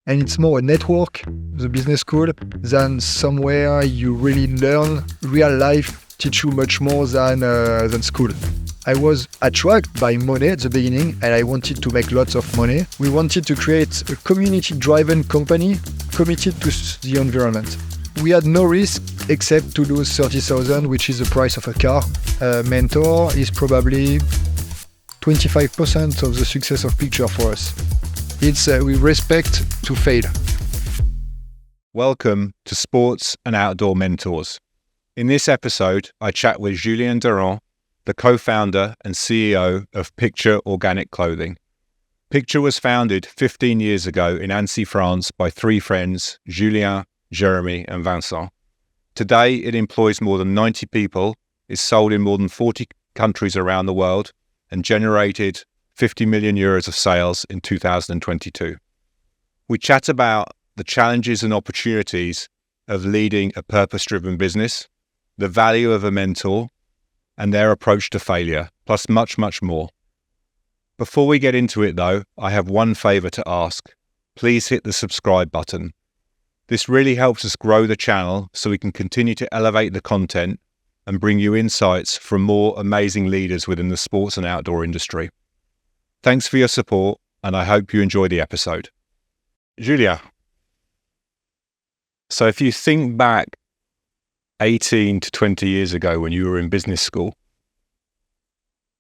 And it's more a network, the business school, than somewhere you really learn. Real life teach you much more than school. I was attracted by money at the beginning and I wanted to make lots of money. We wanted to create a community-driven company committed to the environment. We had no risk except to lose 30,000, which is the price of a car. A mentor is probably 25% of the success of picture for us. It's we respect to fail. Welcome to Sports and Outdoor Mentors. In this episode, I chat with Julien Durant, the co-founder and CEO of Picture Organic Clothing. Picture was founded 15 years ago in Annecy, France by three friends, Julien, Jeremy and Vincent. Today, it employs more than 90 people, is sold in more than 40 countries around the world, and generated 50 million euros of sales in 2022. We chat about the challenges and opportunities of leading a purpose-driven business, the value of a mentor, and their approach to failure, plus much, much more. Before we get into it though, I have one favor to ask. Please hit the subscribe button. This really helps us grow the channel so we can continue to elevate the content and bring you insights from more amazing leaders within the sports and outdoor industry. Thanks for your support, and I hope you enjoy the episode. Julien, so if you think back 18 to 20 years ago when you were in business school,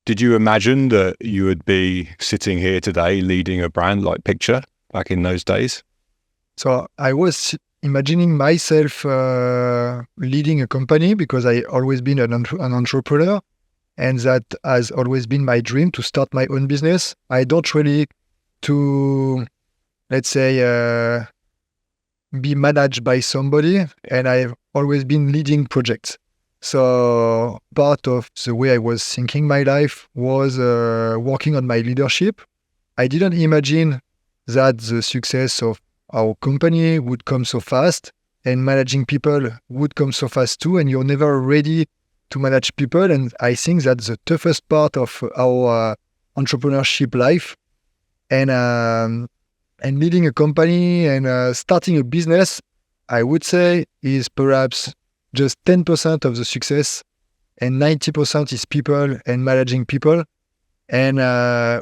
did you imagine that you would be sitting here today leading a brand like Picture back in those days? So I was imagining myself leading a company because I always been an entrepreneur, and that has always been my dream to start my own business. I don't really to, let's say, be managed by somebody, and I've always been leading projects. So part of the way I was thinking my life was working on my leadership. I didn't imagine that the success of our company would come so fast, and managing people would come so fast too, and you're never ready to manage people. And I think that's the toughest part of our entrepreneurship life. And leading a company and starting a business, I would say, is perhaps just 10% of the success, and 90% is people and managing people. And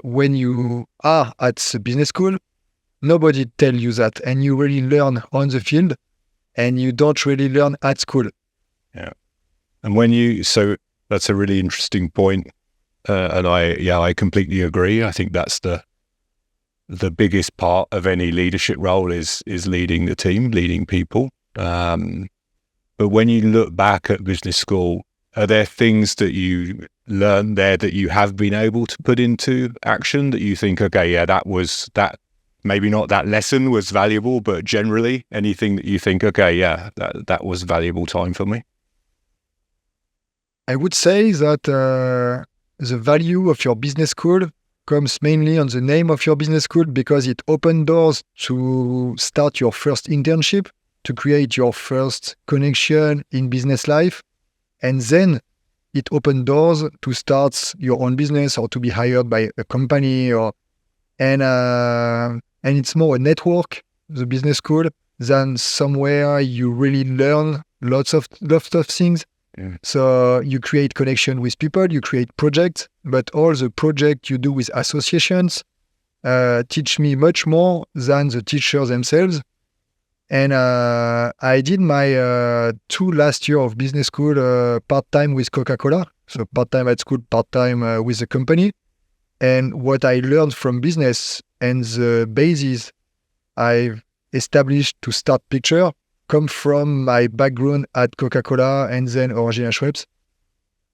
when you are at the business school, nobody tell you that, and you really learn on the field, and you don't really learn at school. Yeah. And so that's a really interesting point. And I completely agree. I think that's the biggest part of any leadership role is leading the team, leading people. But when you look back at business school, are there things that you learned there that you have been able to put into action that you think, okay, yeah, that maybe not that lesson was valuable, but generally anything that you think, okay, yeah, that was valuable time for me? I would say that the value of your business school comes mainly on the name of your business school, because it opened doors to start your first internship, to create your first connection in business life. And then it opened doors to start your own business or to be hired by a company, and it's more a network, the business school, than somewhere you really learn lots of things. Yeah. So you create connection with people, you create projects, but all the projects you do with associations teach me much more than the teachers themselves. And I did my 2 last year of business school part-time with Coca-Cola. So part-time at school, part-time with the company. And what I learned from business and the basis I've established to start Picture come from my background at Coca-Cola and then Origin Schweppes.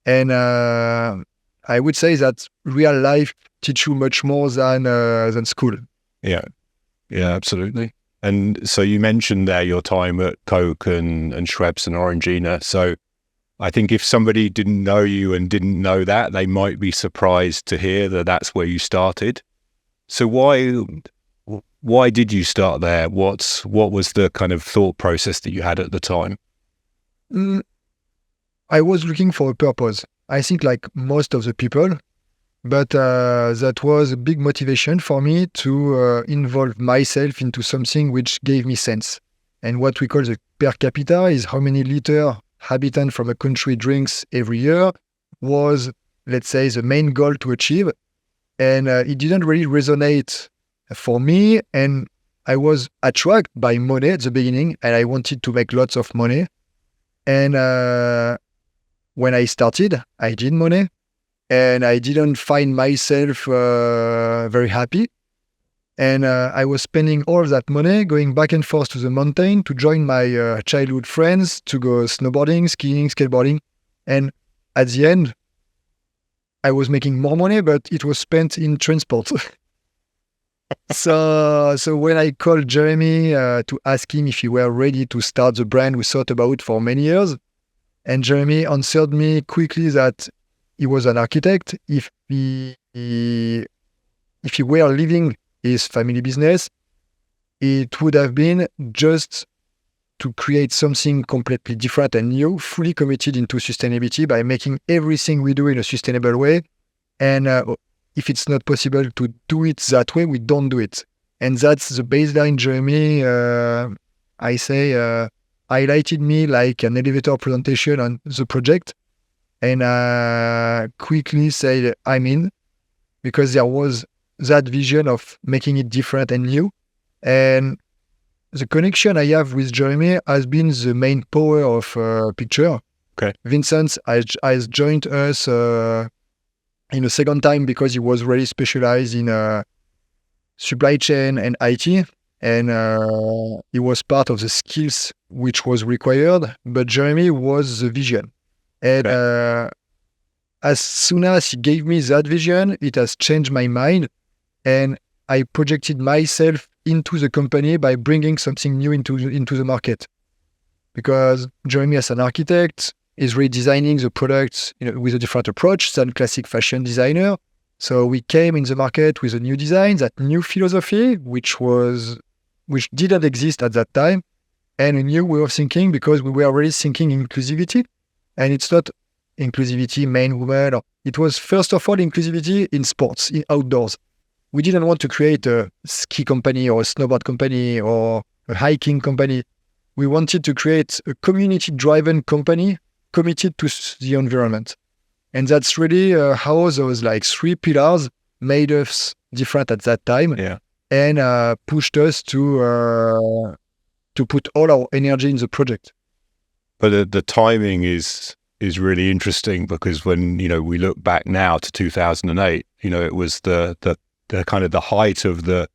And I would say that real life teach you much more than school. Yeah, absolutely. And so you mentioned there your time at Coke and Schweppes and Orangina. So I think if somebody didn't know you and didn't know that, they might be surprised to hear that that's where you started. So why did you start there? What was the kind of thought process that you had at the time? I was looking for a purpose. I think like most of the people, But that was a big motivation for me to involve myself into something which gave me sense. And what we call the per capita is how many liter habitant from a country drinks every year was, let's say, the main goal to achieve. And it didn't really resonate for me. And I was attracted by money at the beginning, and I wanted to make lots of money. And when I started, I did money, and I didn't find myself very happy. And I was spending all that money going back and forth to the mountain to join my childhood friends, to go snowboarding, skiing, skateboarding. And at the end, I was making more money, but it was spent in transport. So when I called Jeremy to ask him if he were ready to start the brand we thought about for many years, and Jeremy answered me quickly that he was an architect. If he were leaving his family business, it would have been just to create something completely different and new, fully committed into sustainability by making everything we do in a sustainable way. And if it's not possible to do it that way, we don't do it. And that's the baseline. Jeremy, I say, highlighted me like an elevator presentation on the project, and quickly said, I'm in, because there was that vision of making it different and new. And the connection I have with Jeremy has been the main power of Picture. Okay. Vincent has joined us in a second time because he was really specialized in supply chain and IT, and he was part of the skills which was required, but Jeremy was the vision. And as soon as he gave me that vision, it has changed my mind, and I projected myself into the company by bringing something new into the market. Because Jeremy, as an architect, is redesigning the products with a different approach than classic fashion designer. So we came in the market with a new design, that new philosophy, which didn't exist at that time, and a new way of thinking, because we were already thinking inclusivity. And it's not inclusivity, men, women. It was first of all inclusivity in sports, in outdoors. We didn't want to create a ski company or a snowboard company or a hiking company. We wanted to create a community-driven company committed to the environment. And that's really how those three pillars made us different at that time, and pushed us to put all our energy in the project. But the timing is really interesting, because when we look back now to 2008, it was the kind of the height of the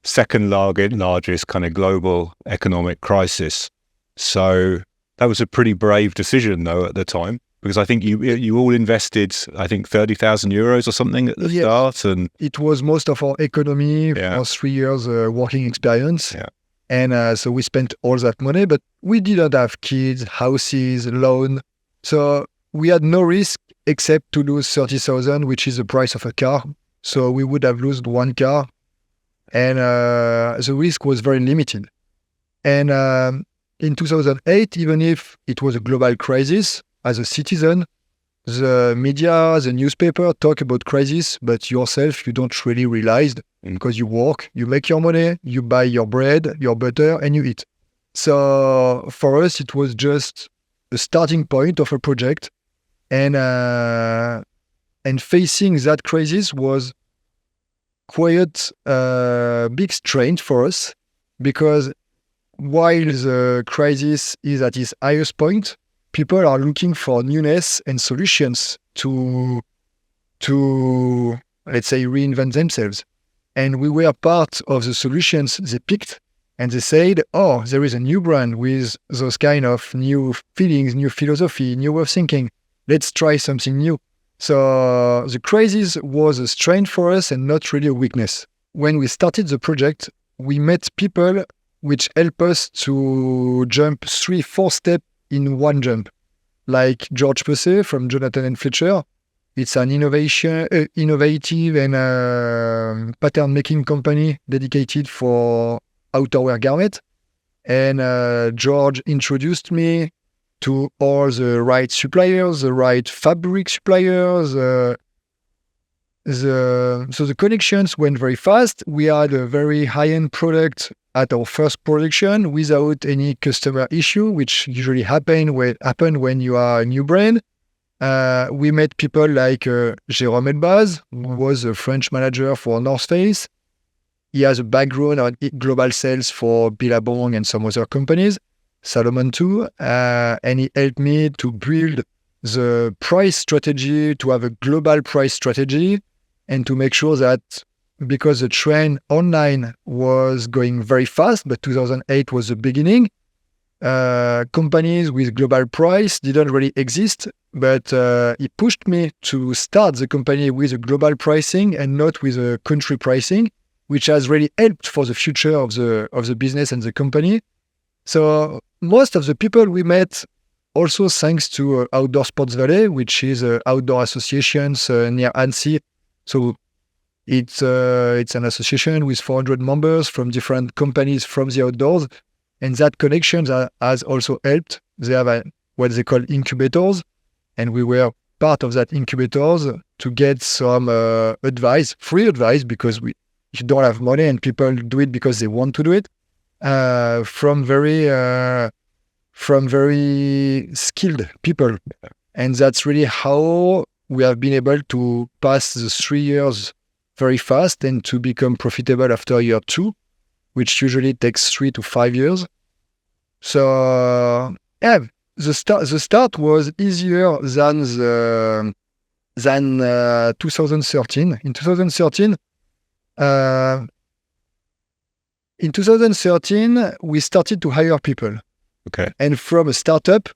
second largest kind of global economic crisis. So that was a pretty brave decision, though, at the time, because I think you all invested, I think, 30,000 euros or something at the start, and it was most of our economy for 3 years working experience. Yeah. And so we spent all that money, but we didn't have kids, houses, loan. So we had no risk except to lose 30,000, which is the price of a car. So we would have lost one car, and the risk was very limited. And in 2008, even if it was a global crisis, as a citizen, the media, the newspaper talk about crisis, but yourself, you don't really realize, because you work, you make your money, you buy your bread, your butter, and you eat. So for us, it was just a starting point of a project, and facing that crisis was quite a big strain for us, because while the crisis is at its highest point, people are looking for newness and solutions to let's say, reinvent themselves. And we were part of the solutions they picked, and they said, oh, there is a new brand with those kind of new feelings, new philosophy, new way of thinking. Let's try something new. So the crisis was a strength for us and not really a weakness. When we started the project, we met people which help us to jump 3-4 steps in one jump. Like George Pessé from Jonathan and Fletcher. It's an innovative and pattern-making company dedicated for outerwear garment. And George introduced me to all the right suppliers, the right fabric suppliers, the connections went very fast. We had a very high-end product at our first production without any customer issue, which usually happen when you are a new brand. We met people like Jérôme Elbaz, who was a French manager for North Face. He has a background on global sales for Billabong and some other companies, Salomon too, and he helped me to build the price strategy, to have a global price strategy, and to make sure that, because the trend online was going very fast, but 2008 was the beginning, companies with global price didn't really exist, but he pushed me to start the company with a global pricing and not with a country pricing, which has really helped for the future of the business and the company. So most of the people we met, also thanks to Outdoor Sports Valley, which is outdoor associations near Annecy. So it's an association with 400 members from different companies from the outdoors, and that connection has also helped. They have what they call incubators, and we were part of that incubators to get some advice, free advice, because you don't have money and people do it because they want to do it, from very skilled people. And that's really how we have been able to pass the 3 years very fast and to become profitable after year 2, which usually takes 3 to 5 years. So yeah, the start was easier than 2013. In 2013, we started to hire people. Okay. And from a startup,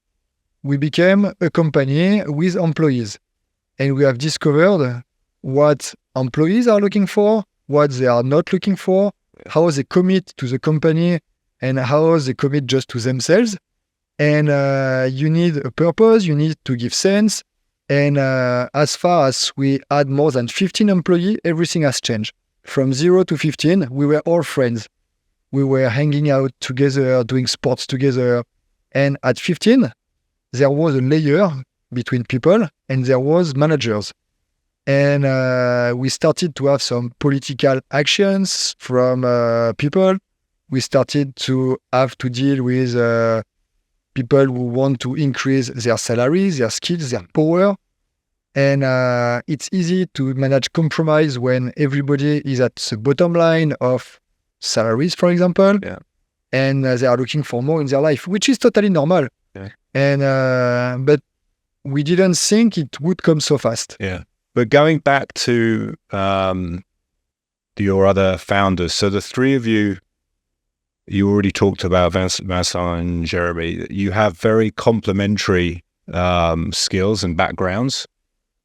we became a company with employees. And we have discovered what employees are looking for, what they are not looking for, how they commit to the company, and how they commit just to themselves. And you need a purpose, you need to give sense. And as far as we had more than 15 employees, everything has changed. From 0 to 15, we were all friends. We were hanging out together, doing sports together. And at 15, there was a layer between people and there was managers. And we started to have some political actions from people. We started to have to deal with people who want to increase their salaries, their skills, their power. And it's easy to manage compromise when everybody is at the bottom line of salaries, for example. Yeah. And they are looking for more in their life, which is totally normal. Yeah. And but we didn't think it would come so fast. Yeah. But going back to your other founders, so the three of you already talked about, Vincent and Jeremy. You have very complementary skills and backgrounds.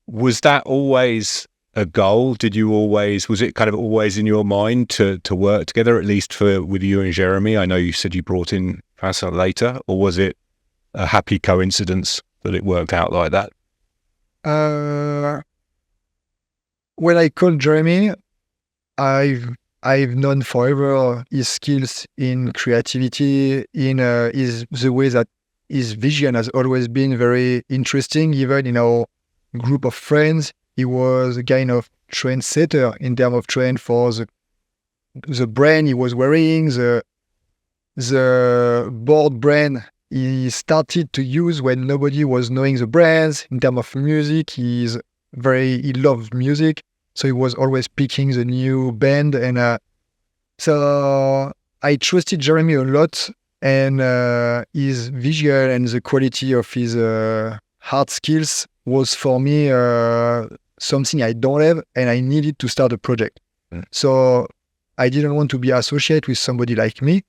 Was that always a goal? Was it kind of always in your mind to work together, at least with you and Jeremy? I know you said you brought in Vincent later, or was it a happy coincidence that it worked out like that? When I called Jeremy, I've known forever his skills in creativity, in the way that his vision has always been very interesting, even in our group of friends. He was a kind of trendsetter in terms of trend for the brand he was wearing, the board brand he started to use when nobody was knowing the brands. In terms of music, he loves music, so he was always picking the new band. And so I trusted Jeremy a lot, and his vision and the quality of his hard skills was for me something I don't have, and I needed to start a project. So I didn't want to be associated with somebody like me.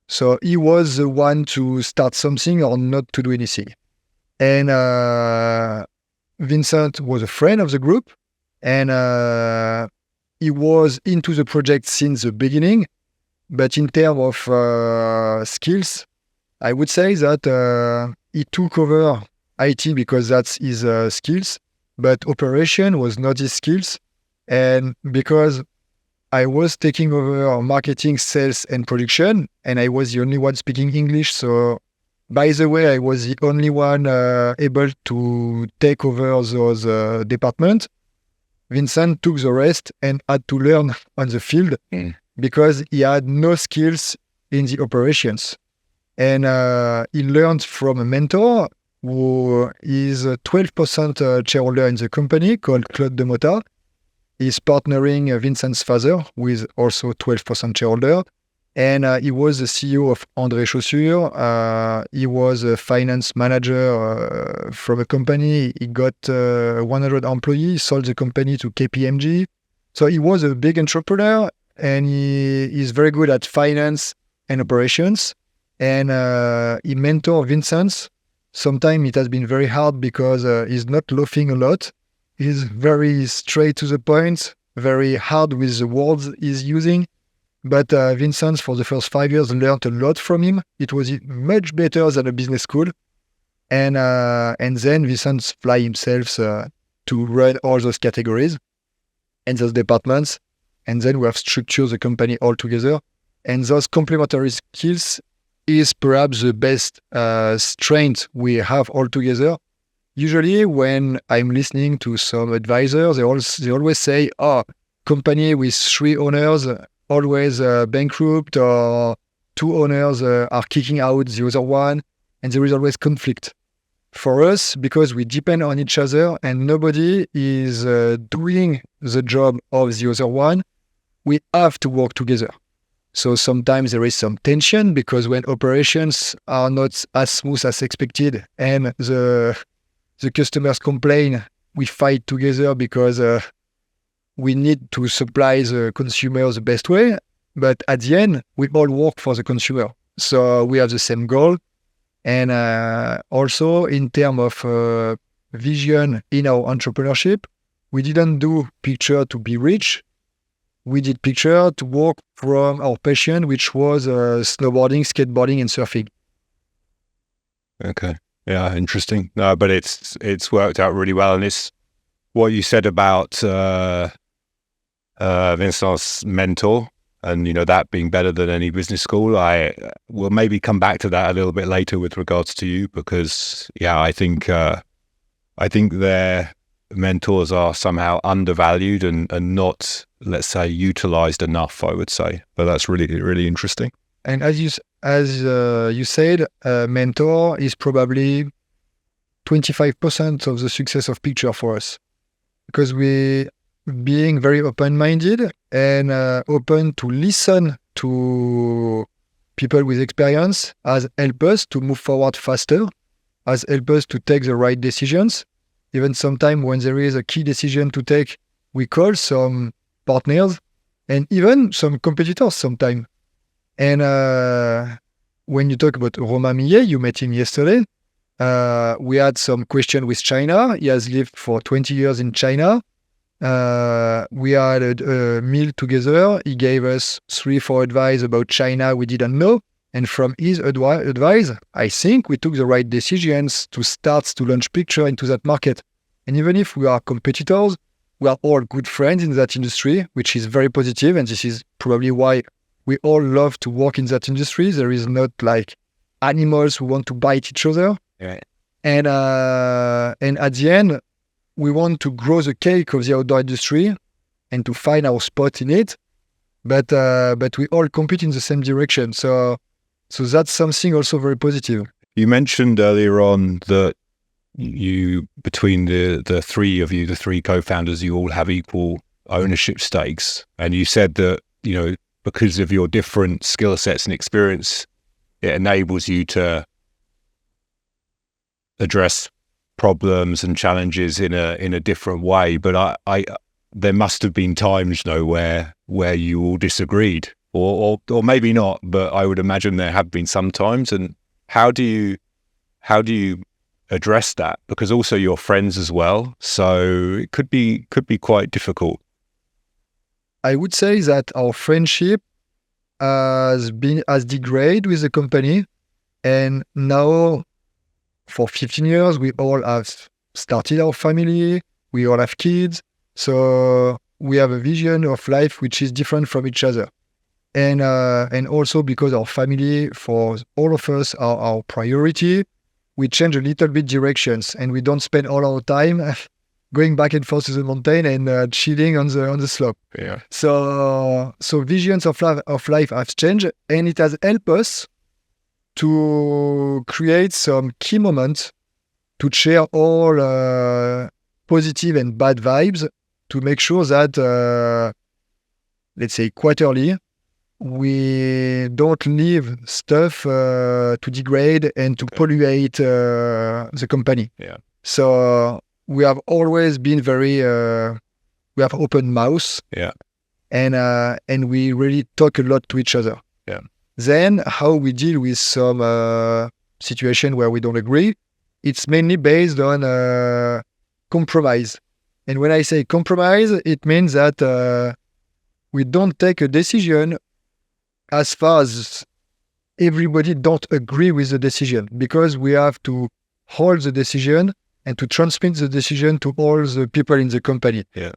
So he was the one to start something or not to do anything. And Vincent was a friend of the group, and he was into the project since the beginning. But in terms of skills, I would say that he took over IT because that's his skills, but operation was not his skills. And because I was taking over marketing, sales, and production, and I was the only one speaking English. So, by the way, I was the only one able to take over those departments. Vincent took the rest and had to learn on the field because he had no skills in the operations. And he learned from a mentor who is a 12% shareholder in the company called Claude Demota. He's partnering Vincent's father, who is also 12% shareholder. And he was the CEO of André Chaussure. He was a finance manager from a company. He got 100 employees, sold the company to KPMG. So he was a big entrepreneur, and he is very good at finance and operations. And he mentored Vincent. Sometimes it has been very hard because he's not laughing a lot. He's very straight to the point, very hard with the words he's using. But Vincent, for the first 5 years, learned a lot from him. It was much better than a business school. And then Vincent fly himself to run all those categories and those departments. And then we have structured the company all together. And those complementary skills is perhaps the best strength we have all together. Usually when I'm listening to some advisors, they always say, company with 3 owners always bankrupt, or 2 owners are kicking out the other one, and there is always conflict. For us, because we depend on each other and nobody is doing the job of the other one, we have to work together. So sometimes there is some tension because when operations are not as smooth as expected and the customers complain, we fight together because we need to supply the consumer the best way. But at the end, we all work for the consumer. So we have the same goal. And also in terms of vision in our entrepreneurship, we didn't do picture to be rich. We did picture to work from our passion, which was snowboarding, skateboarding, and surfing. Okay. Yeah, interesting. No, but it's worked out really well. And it's what you said about Vincent's mentor and, that being better than any business school. I will maybe come back to that a little bit later with regards to you because, I think their mentors are somehow undervalued and not, let's say, utilized enough, I would say. But that's really, really interesting. And as you said, a mentor is probably 25% of the success of picture for us, because we being very open-minded and open to listen to people with experience has helped us to move forward faster, has helped us to take the right decisions. Even sometimes when there is a key decision to take, we call some partners and even some competitors sometimes. And when you talk about Romain Millet, you met him yesterday. We had some question with China. He has lived for 20 years in China. We had a meal together. He gave us 3-4 advice about China we didn't know. And from his advice, I think we took the right decisions to start to launch picture into that market. And even if we are competitors, we are all good friends in that industry, which is very positive. And this is probably why we all love to work in that industry. There is not like animals who want to bite each other. Yeah. And at the end, we want to grow the cake of the outdoor industry and to find our spot in it. But we all compete in the same direction. So that's something also very positive. You mentioned earlier on that you, between the three of you, the 3 co-founders, you all have equal ownership stakes. And you said that, because of your different skill sets and experience, it enables you to address problems and challenges in a different way. But I there must have been times, where you all disagreed, or maybe not. But I would imagine there have been some times. And how do you address that? Because also you're friends as well, so it could be quite difficult. I would say that our friendship has degraded with the company, and now for 15 years we all have started our family. We all have kids, so we have a vision of life which is different from each other, and also because our family for all of us are our priority, we change a little bit directions, and we don't spend all our time going back and forth to the mountain and chilling on the slope. Yeah. So visions of life have changed, and it has helped us to create some key moments to share all positive and bad vibes to make sure that, let's say, quarterly, we don't leave stuff to degrade and to pollute the company. Yeah. So we have always been very, we have open mouth. Yeah. And we really talk a lot to each other. Yeah. Then how we deal with some situation where we don't agree, it's mainly based on compromise. And when I say compromise, it means that we don't take a decision as far as everybody don't agree with the decision, because we have to hold the decision and to transmit the decision to all the people in the company. Yeah.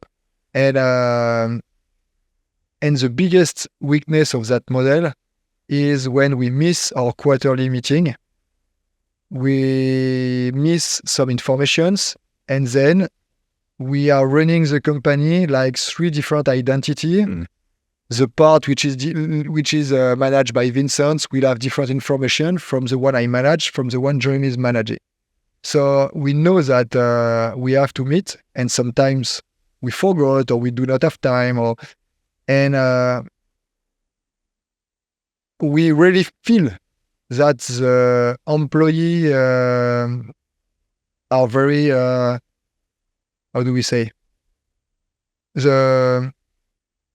And the biggest weakness of that model is when we miss our quarterly meeting, we miss some informations, and then we are running the company like 3 different identities. The part which is managed by Vincent will have different information from the one I manage, from the one Jeremy is managing. So we know that we have to meet, and sometimes we forgot or we do not have time, and we really feel that the employee are very, how do we say?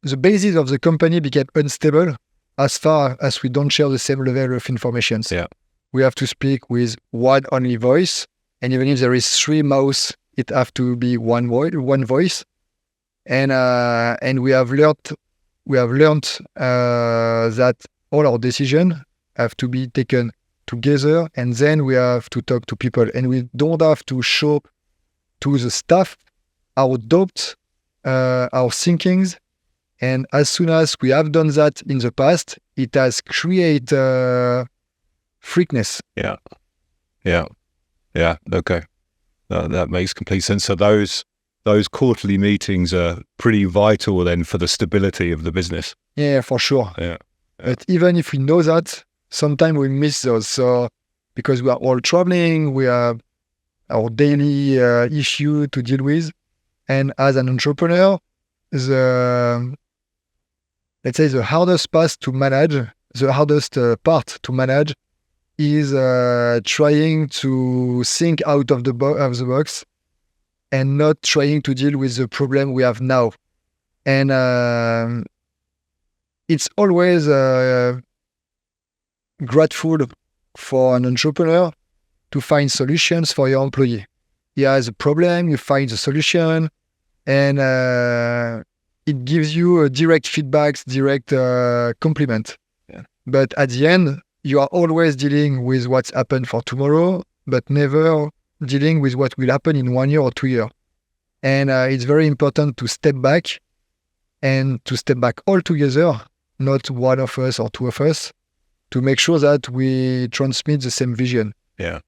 The basis of the company became unstable as far as we don't share the same level of information. Yeah. We have to speak with one only voice, and even if there is 3 mouths, it have to be one voice. And we have learned that all our decisions have to be taken together, and then we have to talk to people, and we don't have to show to the staff our doubts, our thinkings. And as soon as we have done that in the past, it has created freakness. Yeah. Okay, that makes complete sense. So those quarterly meetings are pretty vital then for the stability of the business. Yeah, for sure. Yeah. But even if we know that, sometimes we miss those. So because we are all traveling, we have our daily issue to deal with, and as an entrepreneur, let's say the hardest part to manage is trying to think out of the box and not trying to deal with the problem we have now. And it's always grateful for an entrepreneur to find solutions for your employee. He has a problem, you find the solution, and it gives you direct feedbacks, direct compliment. Yeah. But at the end, you are always dealing with what's happened for tomorrow, but never dealing with what will happen in 1 year or 2 years. And it's very important to step back, and to step back all together, not one of us or 2 of us, to make sure that we transmit the same vision. Yeah.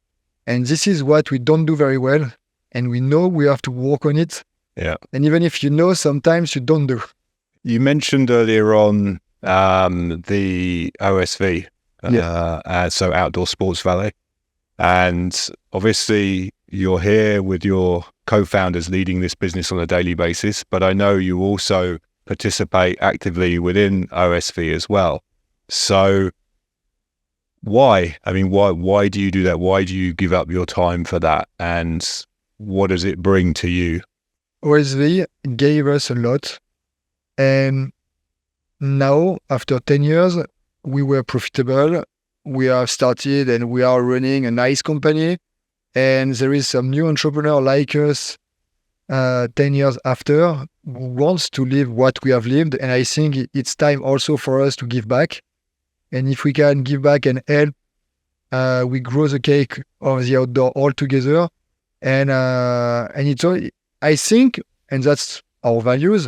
And this is what we don't do very well, and we know we have to work on it. Yeah. And even if you know, sometimes you don't do. You mentioned earlier on the OSV, so Outdoor Sports Valet. And obviously you're here with your co-founders leading this business on a daily basis, but I know you also participate actively within OSV as well. So why? I mean, why do you do that? Why do you give up your time for that? And what does it bring to you? OSV gave us a lot, and now, after 10 years, we were profitable. We have started and we are running a nice company, and there is some new entrepreneur like us 10 years after who wants to live what we have lived, and I think it's time also for us to give back. And if we can give back and help, we grow the cake of the outdoor all together. And it's all, I think, and that's our values,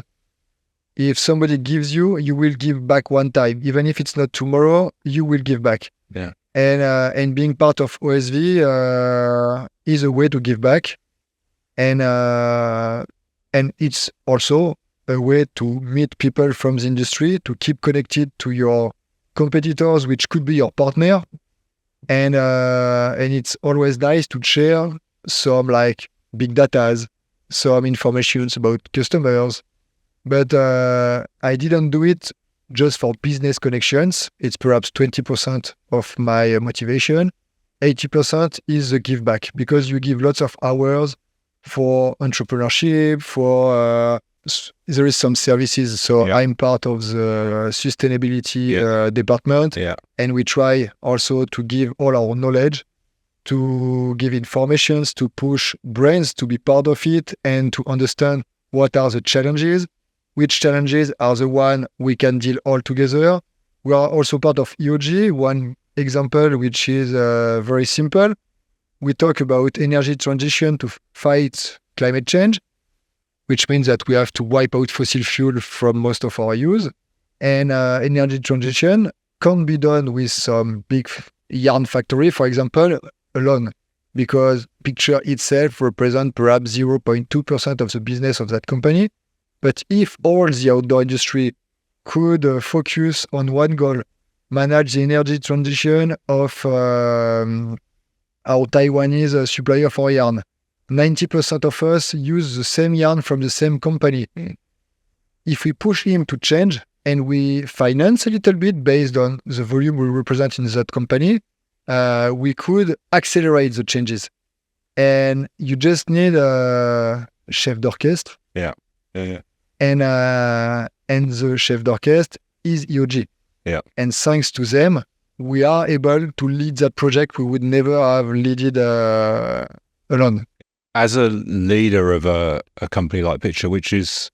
if somebody gives you, you will give back one time. Even if it's not tomorrow, you will give back. Yeah. And being part of OSV is a way to give back. and it's also a way to meet people from the industry, to keep connected to your competitors, which could be your partner, and it's always nice to share some like big datas, some informations about customers. But I didn't do it just for business connections. It's perhaps 20% of my motivation. 80% is the give back, because you give lots of hours for entrepreneurship, for there is some services. So Yeah. I'm part of the sustainability department, Yeah. and we try also to give all our knowledge, to give informations, to push brands to be part of it, and to understand what are the challenges, which challenges are the one we can deal all together. We are also part of EOG. One example, which is very simple. We talk about energy transition to fight climate change, which means that we have to wipe out fossil fuel from most of our use. And energy transition can't be done with some big yarn factory, for example, alone, because picture itself represents perhaps 0.2% of the business of that company. But if all the outdoor industry could focus on one goal, manage the energy transition of our Taiwanese supplier for yarn, 90% of us use the same yarn from the same company. If we push him to change and we finance a little bit based on the volume we represent in that company, we could accelerate the changes. And you just need a chef d'orchestre. Yeah. And the chef d'orchestre is EOG. Yeah. And thanks to them, we are able to lead that project we would never have led alone. As a leader of a company like Picture, which is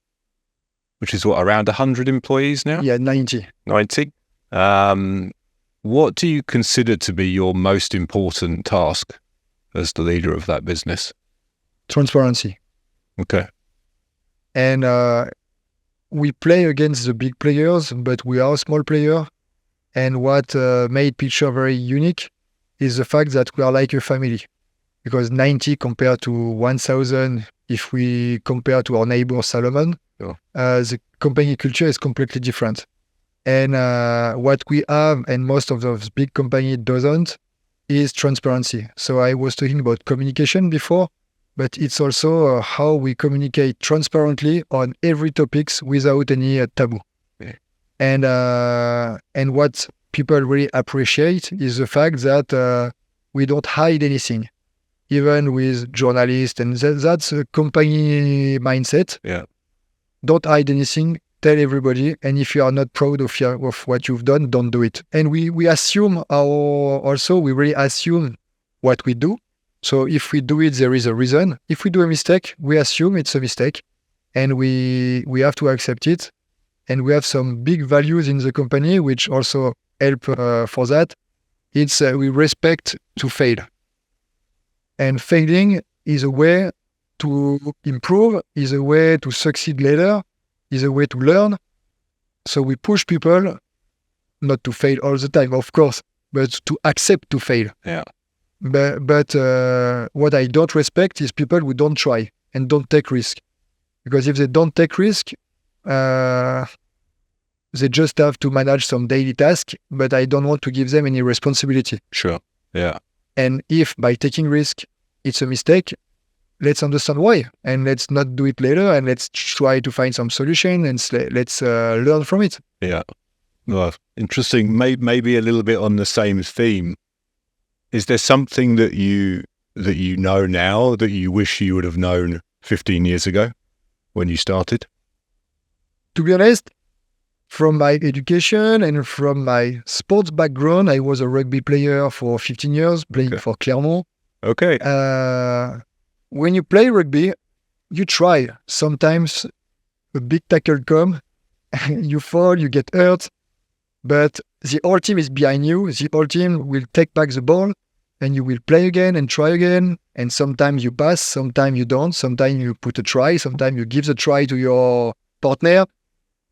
what, around 100 employees now? Yeah, 90. 90. What do you consider to be your most important task as the leader of that business? Transparency. Okay. And we play against the big players, but we are a small player. And what made Picture very unique is the fact that we are like a family. Because 90 compared to 1,000, if we compare to our neighbor Salomon, the company culture is completely different. And what we have, and most of those big companies doesn't, is transparency. So I was talking about communication before, but it's also how we communicate transparently on every topics without any taboo. Yeah. And what people really appreciate is the fact that we don't hide anything, even with journalists, and that's a company mindset. Yeah. Don't hide anything. Tell everybody, and if you are not proud of what you've done, don't do it. And we assume we really assume what we do. So if we do it, there is a reason. If we do a mistake, we assume it's a mistake, and we have to accept it. And we have some big values in the company, which also help for that. It's we respect to fail, and failing is a way to improve, is a way to succeed later, is a way to learn. So we push people not to fail all the time, of course, but to accept to fail. Yeah. But what I don't respect is people who don't try and don't take risk. Because if they don't take risk, they just have to manage some daily task, but I don't want to give them any responsibility. Sure. Yeah. And if by taking risk, it's a mistake, let's understand why, and let's not do it later, and let's try to find some solution, and let's learn from it. Yeah. Well, interesting. Maybe a little bit on the same theme. Is there something that you know now that you wish you would have known 15 years ago when you started? To be honest, from my education and from my sports background, I was a rugby player for 15 years, playing for Clermont. Okay. When you play rugby, you try. Sometimes a big tackle comes, you fall, you get hurt, but the whole team is behind you. The whole team will take back the ball, and you will play again and try again. And sometimes you pass, sometimes you don't. Sometimes you put a try, sometimes you give the try to your partner.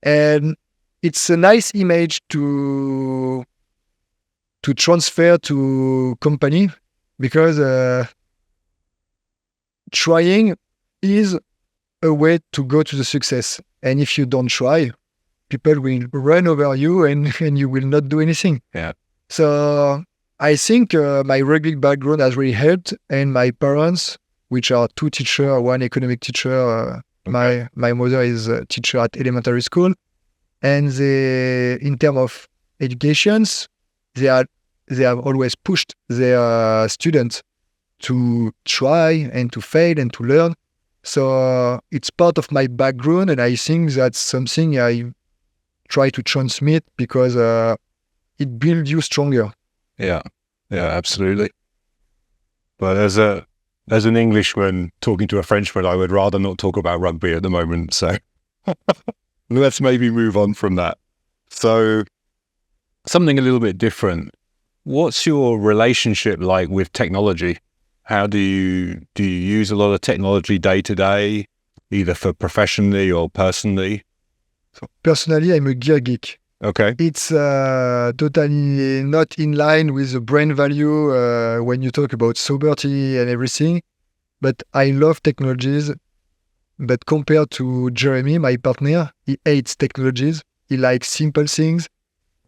And it's a nice image to transfer to company, because trying is a way to go to the success. And if you don't try, people will run over you and you will not do anything. Yeah. So I think my rugby background has really helped, and my parents, which are two teachers, one economic teacher, my mother is a teacher at elementary school, and they, in terms of educations, they have always pushed their students to try and to fail and to learn. So it's part of my background, and I think that's something I try to transmit because it builds you stronger. Yeah, absolutely. But as an Englishman talking to a Frenchman, I would rather not talk about rugby at the moment. So let's maybe move on from that. So something a little bit different. What's your relationship like with technology? How do you use a lot of technology day to day, either for professionally or personally? So personally, I'm a gear geek. Okay. It's totally not in line with the brand value when you talk about sobriety and everything. But I love technologies. But compared to Jeremy, my partner, he hates technologies. He likes simple things.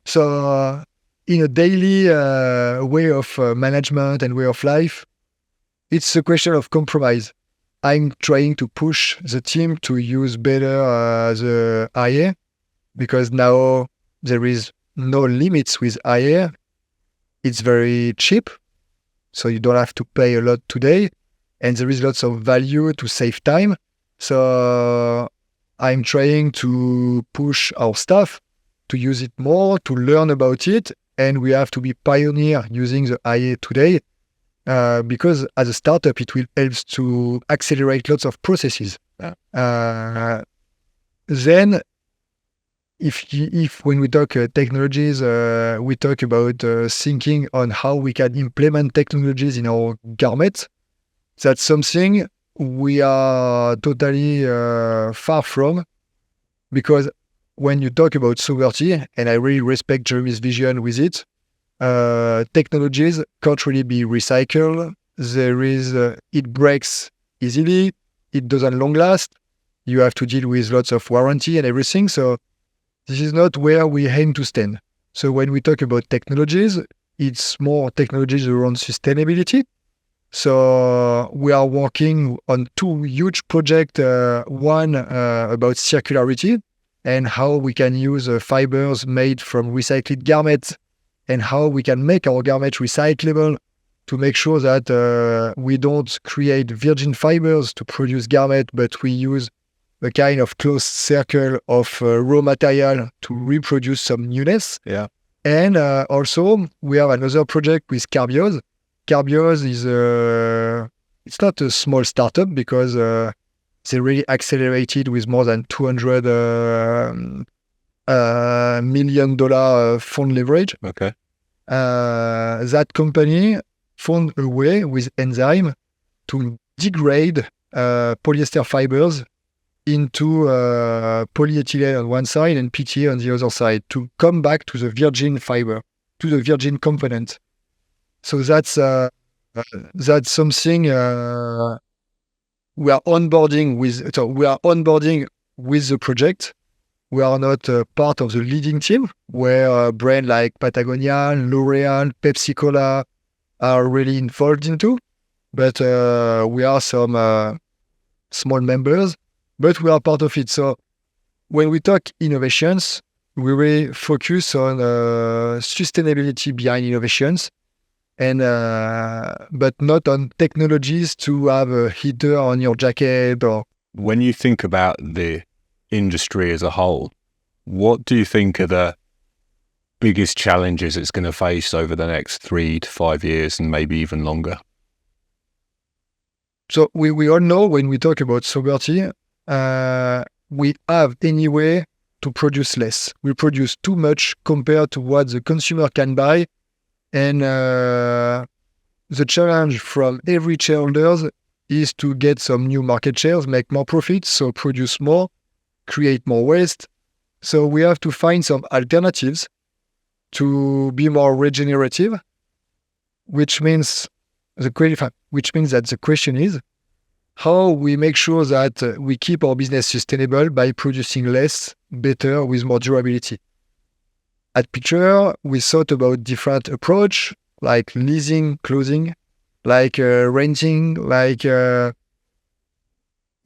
So in a daily way of management and way of life, it's a question of compromise. I'm trying to push the team to use better the IA, because now there is no limits with IA. It's very cheap, so you don't have to pay a lot today, and there is lots of value to save time. So I'm trying to push our staff to use it more, to learn about it, and we have to be pioneer using the IA today. Because as a startup, it will help to accelerate lots of processes. Yeah. Then, if when we talk technologies, we talk about thinking on how we can implement technologies in our garments. That's something we are totally far from, because when you talk about sovereignty, and I really respect Jeremy's vision with it, technologies can't really be recycled. It breaks easily. It doesn't long last. You have to deal with lots of warranty and everything. So this is not where we aim to stand. So when we talk about technologies, it's more technologies around sustainability. So we are working on two huge projects. One about circularity and how we can use fibers made from recycled garments, and how we can make our garments recyclable to make sure that we don't create virgin fibers to produce garment, but we use a kind of closed circle of raw material to reproduce some newness. Yeah. And also, we have another project with Carbios. Carbios is it's not a small startup, because they really accelerated with more than $200 $1 million fund leverage. Okay. That company found a way with enzyme to degrade polyester fibers into polyethylene on one side and PTA on the other side, to come back to the virgin fiber, to the virgin component. So that's something we are onboarding with. So we are onboarding with the project. We are not part of the leading team, where brands like Patagonia, L'Oreal, Pepsi Cola are really involved into. But we are some small members, but we are part of it. So when we talk innovations, we really focus on sustainability behind innovations, and but not on technologies to have a heater on your jacket. Or when you think about the industry as a whole, what do you think are the biggest challenges it's going to face over the next 3 to 5 years, and maybe even longer? So we all know, when we talk about sobriety, we have anyway to produce less. We produce too much compared to what the consumer can buy. And the challenge from every shareholder is to get some new market shares, make more profits, so produce more, create more waste. So we have to find some alternatives to be more regenerative, which means that the question is, how we make sure that we keep our business sustainable by producing less, better, with more durability. At Picture, we thought about different approach, like leasing clothing, like renting, like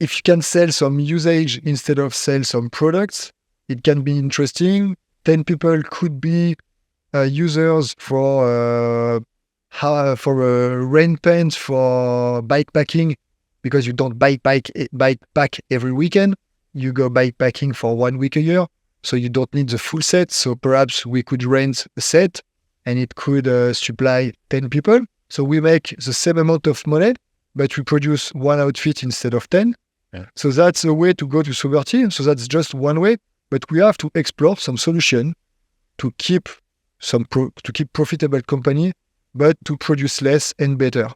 if you can sell some usage instead of sell some products, it can be interesting. 10 people could be users for rent pants for bikepacking, because you don't bikepack every weekend. You go bikepacking for 1 week a year, so you don't need the full set. So perhaps we could rent a set, and it could supply 10 people. So we make the same amount of money, but we produce one outfit instead of 10. Yeah. So that's a way to go to sovereignty. So that's just one way, but we have to explore some solution to keep profitable company, but to produce less and better.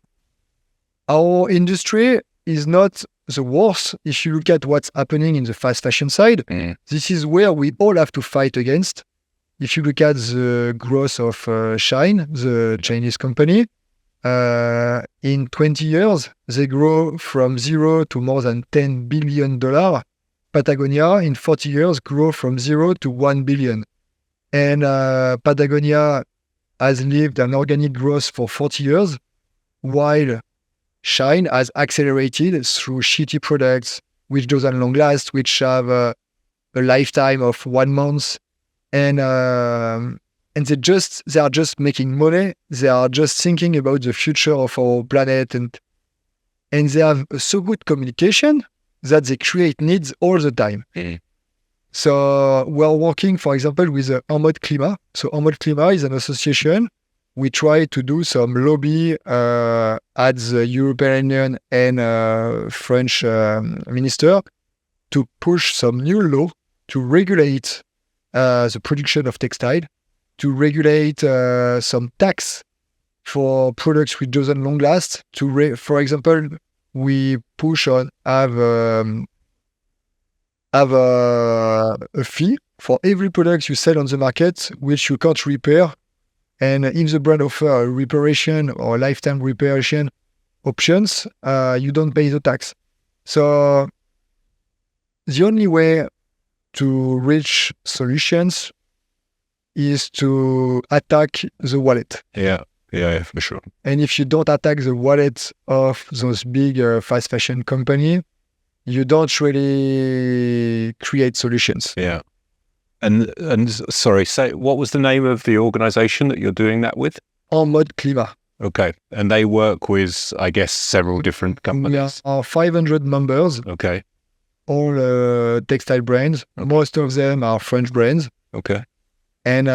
Our industry is not the worst. If you look at what's happening in the fast fashion side, this is where we all have to fight against. If you look at the growth of Shein, the Chinese company, in 20 years, they grow from 0 to more than $10 billion. Patagonia, in 40 years, grow from 0 to 1 billion. And Patagonia has lived an organic growth for 40 years, while Shein has accelerated through shitty products, which doesn't long last, which have a lifetime of 1 month. And they are just making money. They are just thinking about the future of our planet, and they have so good communication that they create needs all the time. So we're working, for example, with En Mode Climat. So En Mode Climat is an association. We try to do some lobby at the European Union and French minister to push some new law to regulate the production of textile, to regulate some tax for products which doesn't long last. For example, we push on have a fee for every product you sell on the market which you can't repair. And if the brand offer a reparation or lifetime reparation options, you don't pay the tax. So the only way to reach solutions is to attack the wallet. Yeah, for sure. And if you don't attack the wallet of those big fast fashion company, you don't really create solutions. Yeah. And sorry, say, what was the name of the organization that you're doing that with? En Mode Climat. Okay. And they work with, I guess, several different companies. We are 500 members. Okay. All textile brands. Okay. Most of them are French brands. Okay. And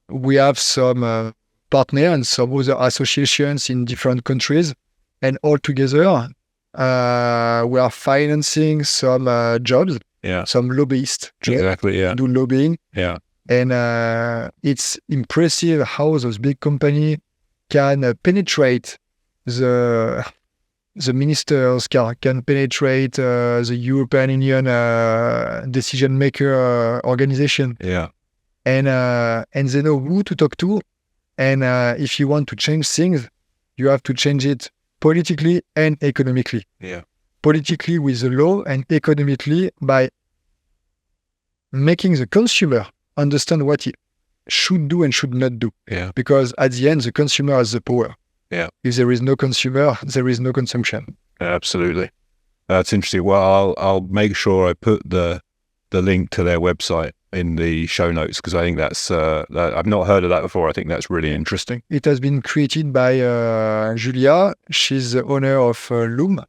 we have some partners and some other associations in different countries. And all together, we are financing some jobs. Yeah. Some lobbyists Exactly. Yeah. do lobbying. Yeah. And it's impressive how those big companies can penetrate the ministers, can penetrate the European Union decision maker organization. Yeah. And they know who to talk to. And if you want to change things, you have to change it politically and economically. Yeah. Politically with the law, and economically by making the consumer understand what he should do and should not do. Yeah. Because at the end, the consumer has the power. Yeah. If there is no consumer, there is no consumption. Absolutely. That's interesting. Well, I'll make sure I put the link to their website in the show notes, because I think that's I've not heard of that before. I think that's really interesting. It has been created by Julia. She's the owner of Loom.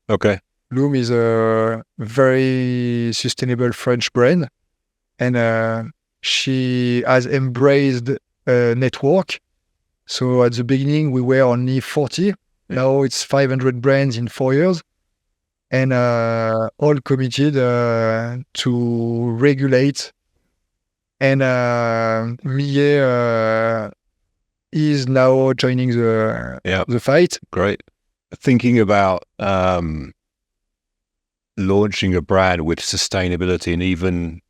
Okay. Loom is a very sustainable French brand, and she has embraced a network. So at the beginning, we were only 40. Now it's 500 brands in 4 years, and all committed to regulate. And Millet is now joining the fight. Great. Thinking about launching a brand with sustainability and even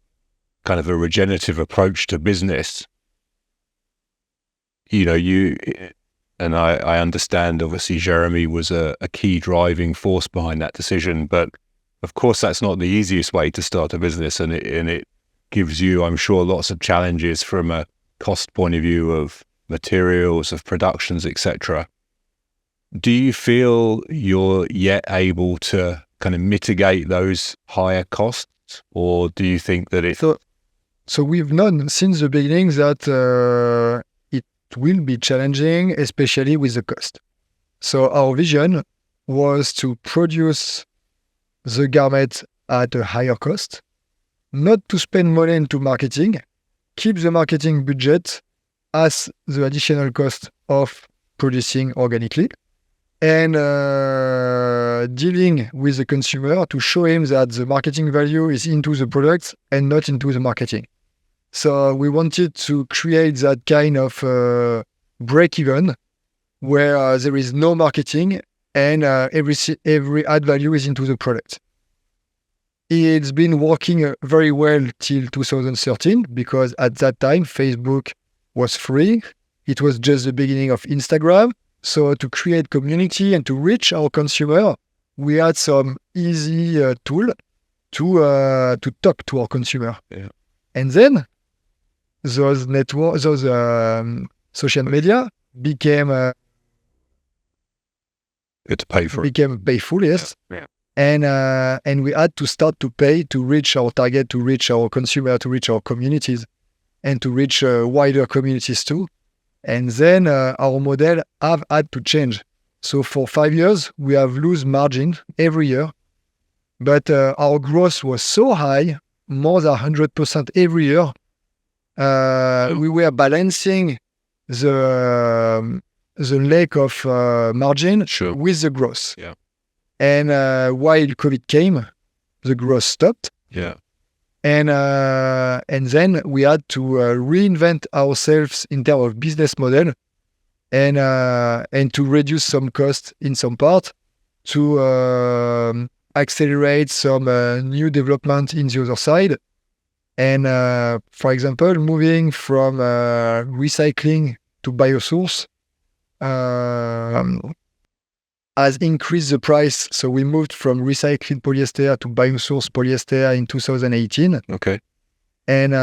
kind of a regenerative approach to business, you know, And I understand, obviously, Jeremy was a key driving force behind that decision. But of course, that's not the easiest way to start a business. And it gives you, I'm sure, lots of challenges from a cost point of view of materials, of productions, etc. Do you feel you're yet able to kind of mitigate those higher costs? Or do you think that it... So we've known since the beginning that it will be challenging, especially with the cost. So our vision was to produce the garment at a higher cost, not to spend money into marketing, keep the marketing budget as the additional cost of producing organically, and dealing with the consumer to show him that the marketing value is into the products and not into the marketing. So we wanted to create that kind of break-even where there is no marketing and every add value is into the product. It's been working very well till 2013 because at that time, Facebook was free. It was just the beginning of Instagram. So to create community and to reach our consumer, we had some easy tool to talk to our consumer. Yeah. And then those social media became Good to pay for it. became payful, yes. Yeah. And we had to start to pay to reach our target, to reach our consumer, to reach our communities, and to reach wider communities too. And then our model have had to change. So for 5 years, we have lose margin every year, but our growth was so high, more than 100% every year. We were balancing the lack of margin Sure. with the growth. Yeah. And while COVID came, the growth stopped. Yeah. And then we had to reinvent ourselves in terms of business model and to reduce some cost in some part, to accelerate some new development in the other side. And for example, moving from recycling to biosource has increased the price. So we moved from recycled polyester to biosource polyester in 2018. Okay. And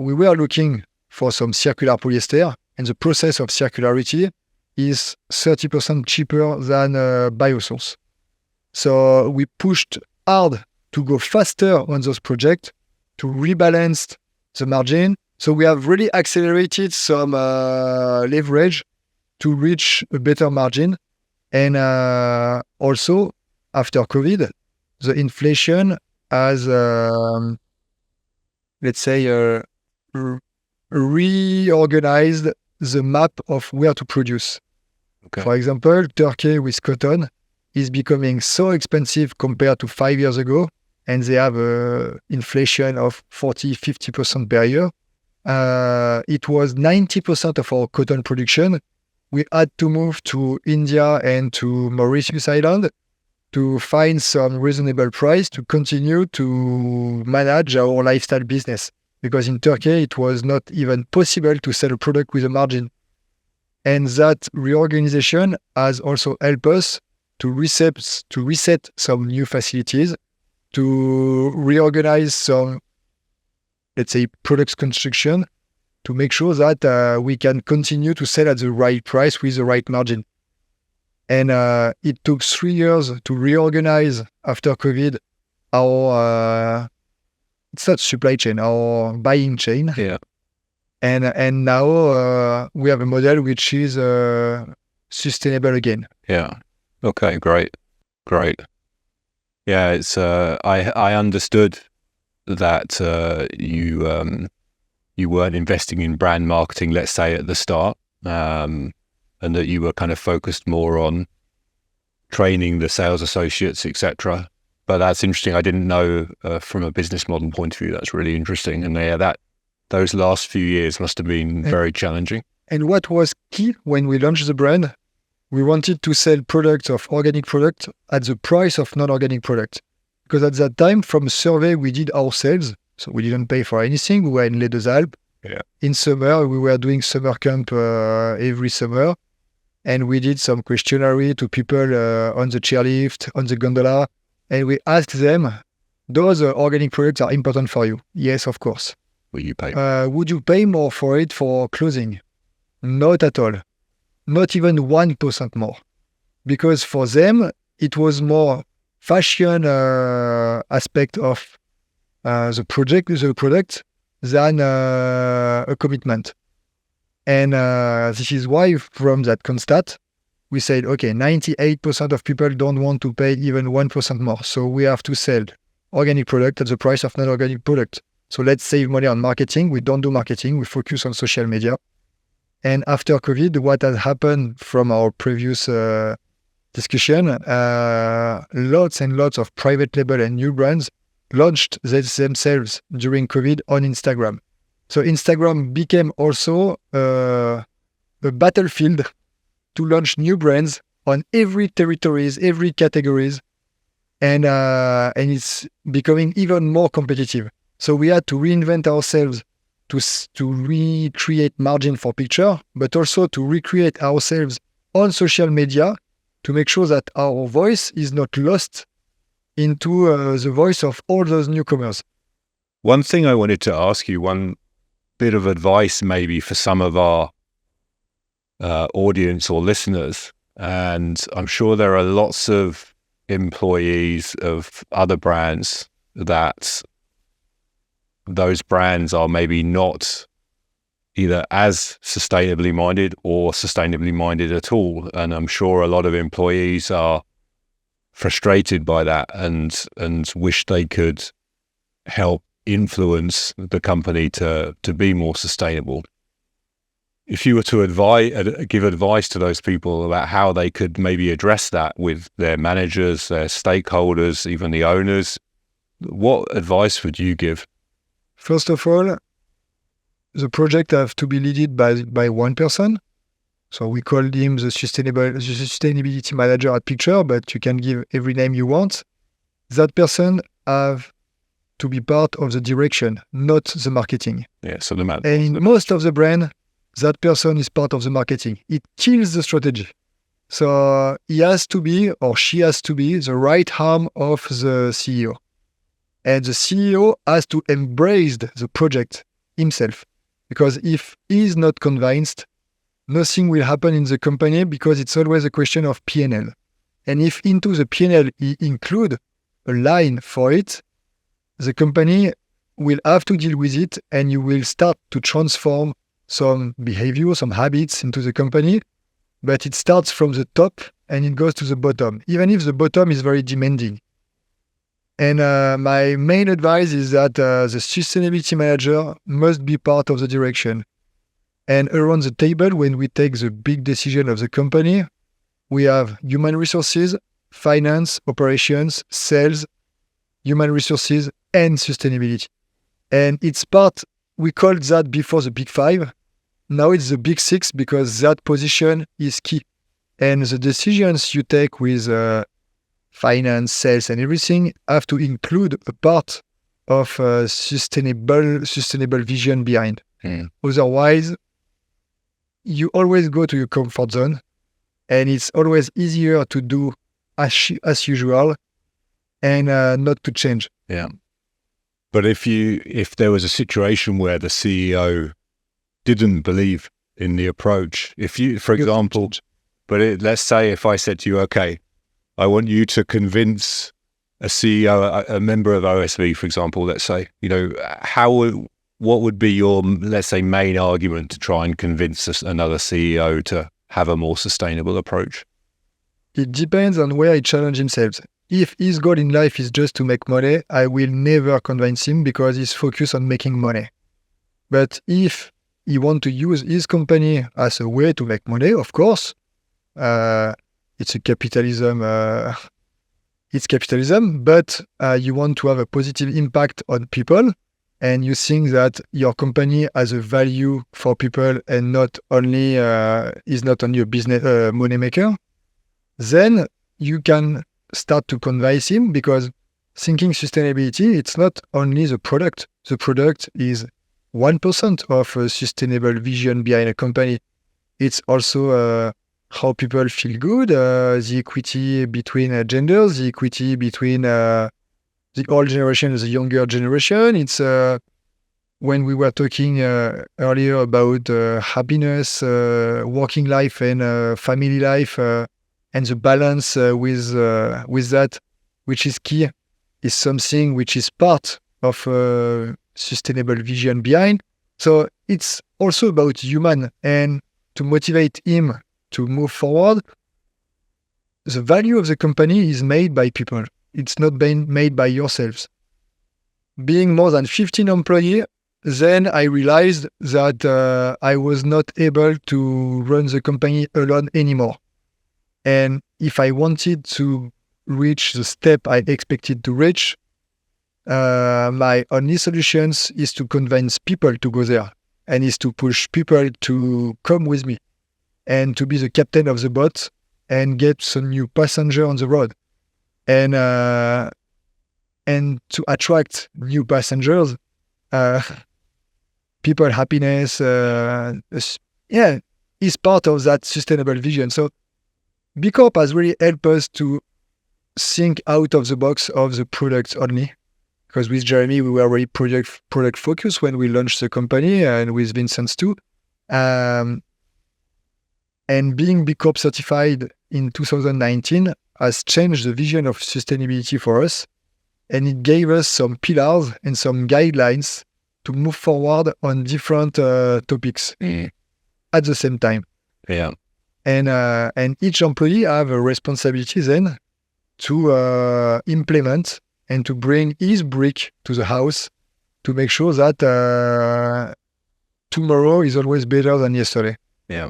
we were looking for some circular polyester, and the process of circularity is 30% cheaper than biosource. So we pushed hard to go faster on those projects, to rebalance the margin. So we have really accelerated some leverage to reach a better margin. And also, after COVID, the inflation has, let's say, reorganized the map of where to produce. Okay. For example, Turkey with cotton is becoming so expensive compared to 5 years ago, and they have inflation of 40-50% per year. It was 90% of our cotton production. We had to move to India and to Mauritius Island to find some reasonable price to continue to manage our lifestyle business. Because in Turkey, it was not even possible to sell a product with a margin. And that reorganization has also helped us to reset some new facilities, to reorganize some, let's say, products construction, to make sure that we can continue to sell at the right price with the right margin. And it took 3 years to reorganize after COVID our, it's not supply chain, our buying chain. Yeah. And now we have a model which is sustainable again. Yeah. Okay. Great. Yeah. It's I understood that you weren't investing in brand marketing, let's say, at the start, and that you were kind of focused more on training the sales associates, etc. But that's interesting. I didn't know from a business model point of view. That's really interesting. And yeah, those last few years must have been very challenging. And what was key when we launched the brand, we wanted to sell products of organic product at the price of non-organic product. Because at that time, from a survey we did ourselves, so we didn't pay for anything. We were in Les Deux Alpes. Yeah. In summer, we were doing summer camp every summer. And we did some questionnaire to people on the chairlift, on the gondola, and we asked them, those organic products are important for you? Yes, of course. Will you pay? Would you pay more for it for clothing? Not at all. Not even 1% more. Because for them, it was more fashion aspect of the product than a commitment. And this is why from that constat, we said, okay, 98% of people don't want to pay even 1% more. So we have to sell organic product at the price of non-organic product. So let's save money on marketing. We don't do marketing. We focus on social media. And after COVID, what has happened from our previous discussion, lots and lots of private label and new brands launched themselves during COVID on Instagram. So Instagram became also a battlefield to launch new brands on every territories, every categories, and it's becoming even more competitive. So we had to reinvent ourselves to recreate margin for picture, but also to recreate ourselves on social media to make sure that our voice is not lost into the voice of all those newcomers. One thing I wanted to ask you, one bit of advice maybe for some of our audience or listeners, and I'm sure there are lots of employees of other brands that those brands are maybe not either as sustainably minded or sustainably minded at all. And I'm sure a lot of employees are frustrated by that and wish they could help influence the company to be more sustainable. If you were to give advice to those people about how they could maybe address that with their managers, their stakeholders, even the owners, what advice would you give? First of all, the project have to be led by one person. So we call him the sustainability manager at Picture, but you can give every name you want. That person have to be part of the direction, not the marketing. Yeah, so the man. And in most of the brand, that person is part of the marketing. It kills the strategy. So he has to be, or she has to be, the right arm of the CEO. And the CEO has to embrace the project himself. Because if he's not convinced, nothing will happen in the company because it's always a question of P&L. And if into the P&L he include a line for it, the company will have to deal with it and you will start to transform some behavior, some habits into the company. But it starts from the top and it goes to the bottom, even if the bottom is very demanding. And my main advice is that the sustainability manager must be part of the direction. And around the table, when we take the big decision of the company, we have human resources, finance, operations, sales, human resources, and sustainability. And it's part, we called that before the big five. Now it's the big six because that position is key. And the decisions you take with finance, sales, and everything have to include a part of sustainable vision behind. Otherwise, you always go to your comfort zone, and it's always easier to do as usual and not to change. Yeah. But if there was a situation where the CEO didn't believe in the approach, for example, let's say if I said to you, okay, I want you to convince a CEO, a member of OSV, for example, let's say, what would be your, let's say, main argument to try and convince another CEO to have a more sustainable approach? It depends on where he challenges himself. If his goal in life is just to make money, I will never convince him because he's focused on making money. But if he wants to use his company as a way to make money, of course, it's capitalism, but you want to have a positive impact on people, and you think that your company has a value for people and not only is not only a business money maker, then you can start to convince him because thinking sustainability, it's not only the product. The product is 1% of a sustainable vision behind a company. It's also how people feel good, the equity between genders, the equity between the old generation and the younger generation. It's when we were talking earlier about happiness, working life and family life, and the balance with that, which is key, is something which is part of sustainable vision behind. So it's also about human, and to motivate him to move forward. The value of the company is made by people. It's not being made by yourselves. Being more than 15 employees, then I realized that I was not able to run the company alone anymore. And if I wanted to reach the step I expected to reach, my only solutions is to convince people to go there, and is to push people to come with me and to be the captain of the boat and get some new passenger on the road. And to attract new passengers, people happiness, is part of that sustainable vision. So B Corp has really helped us to think out of the box of the products only. Because with Jeremy, we were very product focused when we launched the company, and with Vincent too. And being B Corp certified in 2019 has changed the vision of sustainability for us. And it gave us some pillars and some guidelines to move forward on different topics at the same time. Yeah. And each employee have a responsibility then to implement and to bring his brick to the house to make sure that tomorrow is always better than yesterday. Yeah.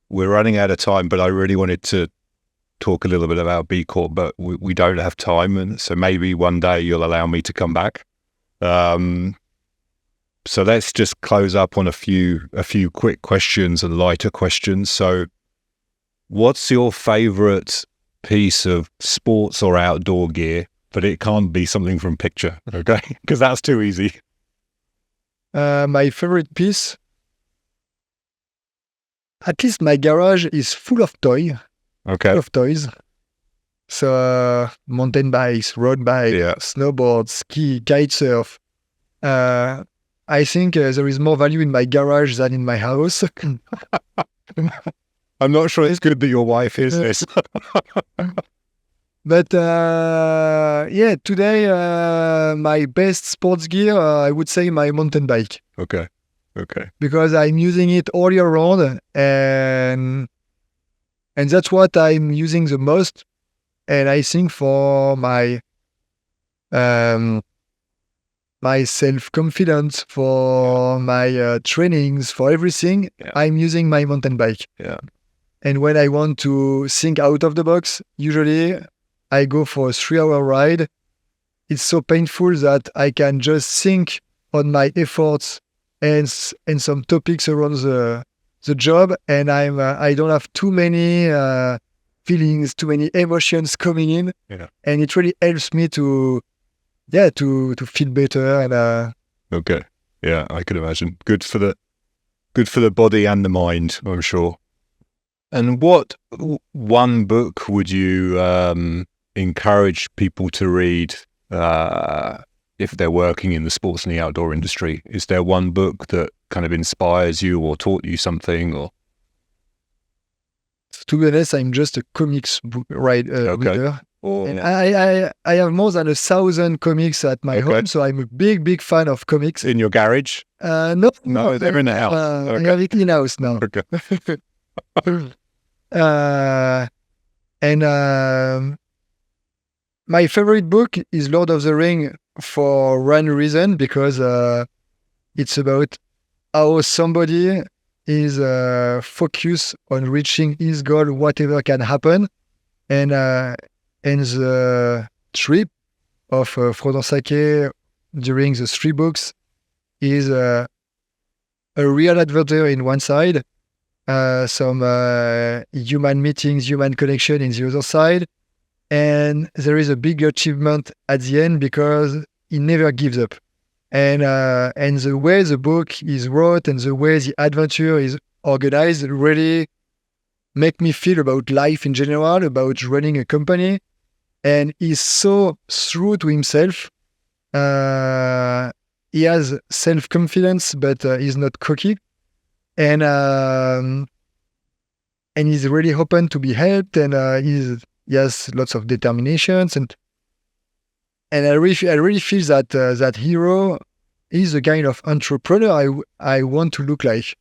We're running out of time, but I really wanted to talk a little bit about B Corp, but we don't have time, and so maybe one day you'll allow me to come back. So let's just close up on a few quick questions and lighter questions. So, what's your favorite piece of sports or outdoor gear? But it can't be something from Picture, okay? Because that's too easy. My favorite piece, at least my garage is full of toys. Okay. Full of toys. So mountain bikes, road bikes, snowboard, ski, kite surf. I think there is more value in my garage than in my house. I'm not sure it's good that your wife hears this. But today my best sports gear, I would say my mountain bike. Okay. Because I'm using it all year round, and that's what I'm using the most. And I think for my my self-confidence, for my trainings, for everything, I'm using my mountain bike. Yeah. And when I want to think out of the box, usually I go for a 3-hour ride. It's so painful that I can just think on my efforts and some topics around the job, and I don't have too many feelings, too many emotions coming in, and it really helps me to feel better. And okay, yeah, I can imagine. Good for the body and the mind, I'm sure. And what one book would you encourage people to read if they're working in the sports and the outdoor industry? Is there one book that kind of inspires you or taught you something? Or to be honest, I'm just a comics reader. And I have more than 1,000 comics at my home, so I'm a big fan of comics. In your garage? No, they're in the house. I have it in house now. Okay. My favorite book is Lord of the Rings for one reason, because it's about how somebody is focused on reaching his goal, whatever can happen. And the trip of Frodon Sake during the 3 books is a real adventure in one side, some human meetings, human connection in the other side, and there is a big achievement at the end because he never gives up. And the way the book is wrote and the way the adventure is organized, really make me feel about life in general, about running a company. And he's so true to himself. He has self-confidence, but he's not cocky. And he's really open to be helped, and he has lots of determinations. And I really feel that that hero is the kind of entrepreneur I want to look like.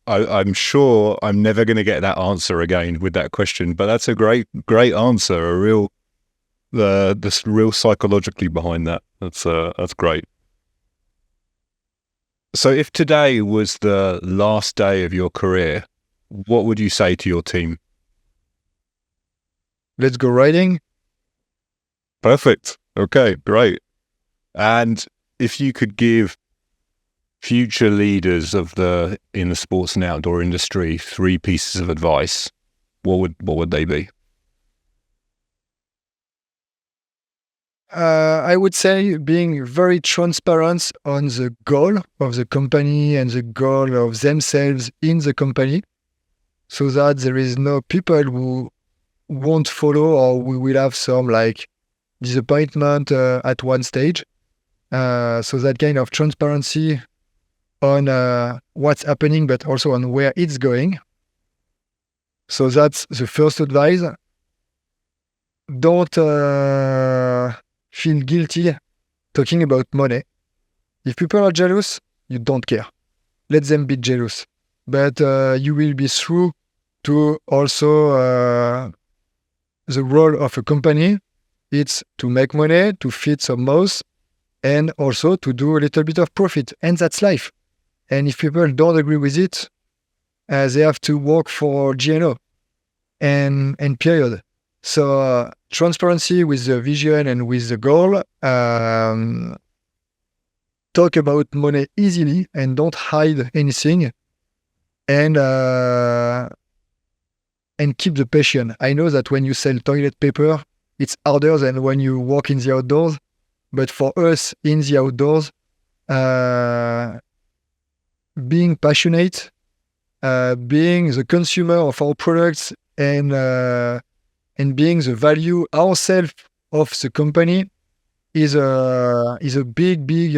I'm sure I'm never going to get that answer again with that question, but that's a great answer. The real psychologically behind that. That's great. So if today was the last day of your career, what would you say to your team? Let's go riding. Perfect. Okay, great. And if you could give future leaders in the sports and outdoor industry 3 pieces of advice, what would they be? I would say being very transparent on the goal of the company and the goal of themselves in the company, so that there is no people who won't follow, or we will have some like disappointment at one stage. So that kind of transparency on what's happening, but also on where it's going. So that's the first advice. Don't feel guilty talking about money. If people are jealous, you don't care. Let them be jealous. But you will be true to also the role of a company. It's to make money, to feed some mouths, and also to do a little bit of profit. And that's life. And if people don't agree with it, they have to work for GNO and period. So transparency with the vision and with the goal. Talk about money easily and don't hide anything. And keep the passion. I know that when you sell toilet paper, it's harder than when you work in the outdoors. But for us in the outdoors, being passionate, being the consumer of our products, and being the value ourselves of the company is a big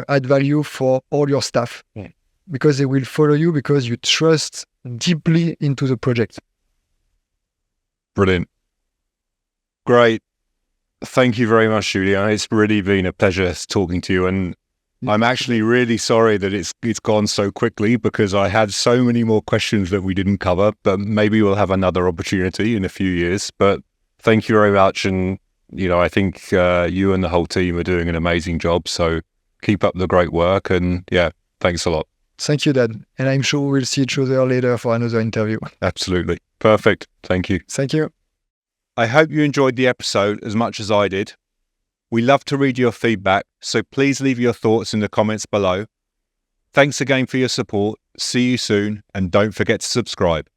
add value for all your staff. Yeah. Because they will follow you because you trust deeply into the project. Brilliant. Great. Thank you very much, Julien. It's really been a pleasure talking to you, and I'm actually really sorry that it's gone so quickly, because I had so many more questions that we didn't cover, but maybe we'll have another opportunity in a few years. But thank you very much. And, I think you and the whole team are doing an amazing job. So keep up the great work. And yeah, thanks a lot. Thank you, Dad. And I'm sure we'll see each other later for another interview. Absolutely. Perfect. Thank you. Thank you. I hope you enjoyed the episode as much as I did. We love to read your feedback, so please leave your thoughts in the comments below. Thanks again for your support. See you soon, and don't forget to subscribe.